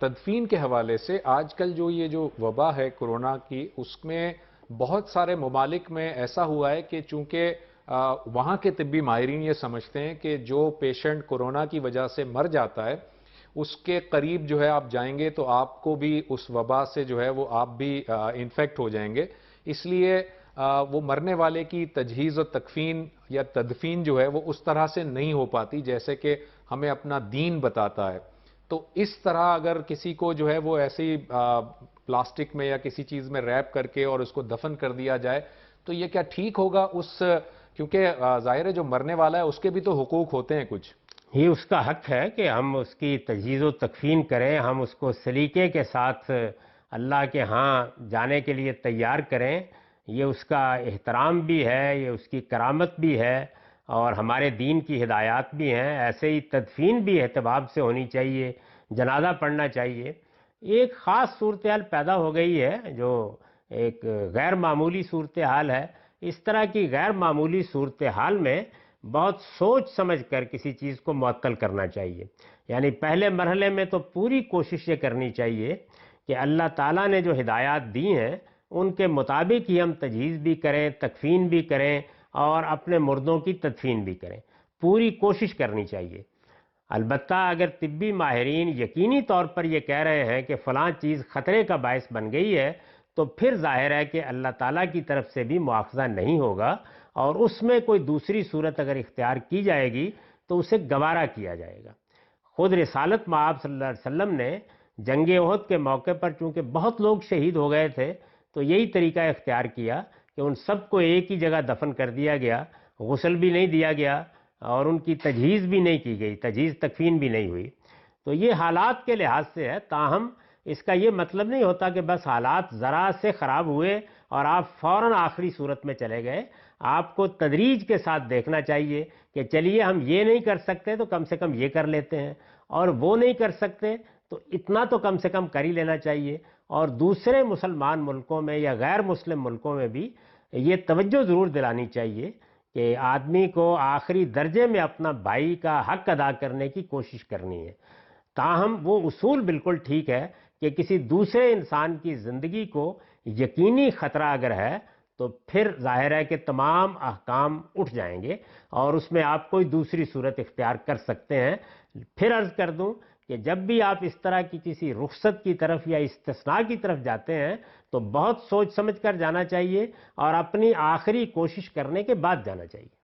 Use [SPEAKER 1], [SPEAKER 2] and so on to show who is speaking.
[SPEAKER 1] تدفین کے حوالے سے آج کل جو وبا ہے کورونا کی، اس میں بہت سارے ممالک میں ایسا ہوا ہے کہ چونکہ وہاں کے طبی ماہرین یہ سمجھتے ہیں کہ جو پیشنٹ کورونا کی وجہ سے مر جاتا ہے اس کے قریب جو ہے آپ جائیں گے تو آپ کو بھی اس وبا سے جو ہے وہ آپ بھی انفیکٹ ہو جائیں گے، اس لیے وہ مرنے والے کی تجہیز و تکفین یا تدفین جو ہے وہ اس طرح سے نہیں ہو پاتی جیسے کہ ہمیں اپنا دین بتاتا ہے۔ تو اس طرح اگر کسی کو جو ہے وہ ایسی پلاسٹک میں یا کسی چیز میں ریپ کر کے اور اس کو دفن کر دیا جائے تو یہ کیا ٹھیک ہوگا؟ کیونکہ ظاہر ہے جو مرنے والا ہے اس کے بھی تو حقوق ہوتے ہیں کچھ۔
[SPEAKER 2] یہ اس کا حق ہے کہ ہم اس کی تجہیز و تکفین کریں، ہم اس کو سلیقے کے ساتھ اللہ کے ہاں جانے کے لیے تیار کریں۔ یہ اس کا احترام بھی ہے، یہ اس کی کرامت بھی ہے اور ہمارے دین کی ہدایات بھی ہیں۔ ایسے ہی تدفین بھی اہتمام سے ہونی چاہیے، جنازہ پڑھنا چاہیے۔ ایک خاص صورتحال پیدا ہو گئی ہے جو ایک غیر معمولی صورتحال ہے۔ اس طرح کی غیر معمولی صورتحال میں بہت سوچ سمجھ کر کسی چیز کو معطل کرنا چاہیے۔ یعنی پہلے مرحلے میں تو پوری کوشش یہ کرنی چاہیے کہ اللہ تعالیٰ نے جو ہدایات دی ہیں ان کے مطابق ہی ہم تجہیز بھی کریں، تکفین بھی کریں اور اپنے مردوں کی تدفین بھی کریں۔ پوری کوشش کرنی چاہیے۔ البتہ اگر طبی ماہرین یقینی طور پر یہ کہہ رہے ہیں کہ فلاں چیز خطرے کا باعث بن گئی ہے تو پھر ظاہر ہے کہ اللہ تعالیٰ کی طرف سے بھی مواخذہ نہیں ہوگا اور اس میں کوئی دوسری صورت اگر اختیار کی جائے گی تو اسے گوارا کیا جائے گا۔ خود رسالت مآب صلی اللہ علیہ وسلم نے جنگ احد کے موقع پر چونکہ بہت لوگ شہید ہو گئے تھے تو یہی طریقہ اختیار کیا کہ ان سب کو ایک ہی جگہ دفن کر دیا گیا، غسل بھی نہیں دیا گیا اور ان کی تجہیز بھی نہیں کی گئی، تجہیز تکفین بھی نہیں ہوئی۔ تو یہ حالات کے لحاظ سے ہے، تاہم اس کا یہ مطلب نہیں ہوتا کہ بس حالات ذرا سے خراب ہوئے اور آپ فوراً آخری صورت میں چلے گئے۔ آپ کو تدریج کے ساتھ دیکھنا چاہیے کہ چلیے ہم یہ نہیں کر سکتے تو کم سے کم یہ کر لیتے ہیں، اور وہ نہیں کر سکتے تو اتنا تو کم سے کم کر ہی لینا چاہیے۔ اور دوسرے مسلمان ملکوں میں یا غیر مسلم ملکوں میں بھی یہ توجہ ضرور دلانی چاہیے کہ آدمی کو آخری درجے میں اپنا بھائی کا حق ادا کرنے کی کوشش کرنی ہے۔ تاہم وہ اصول بالکل ٹھیک ہے کہ کسی دوسرے انسان کی زندگی کو یقینی خطرہ اگر ہے تو پھر ظاہر ہے کہ تمام احکام اٹھ جائیں گے اور اس میں آپ کوئی دوسری صورت اختیار کر سکتے ہیں۔ پھر عرض کر دوں کہ جب بھی آپ اس طرح کی کسی رخصت کی طرف یا استثناء کی طرف جاتے ہیں تو بہت سوچ سمجھ کر جانا چاہیے اور اپنی آخری کوشش کرنے کے بعد جانا چاہیے۔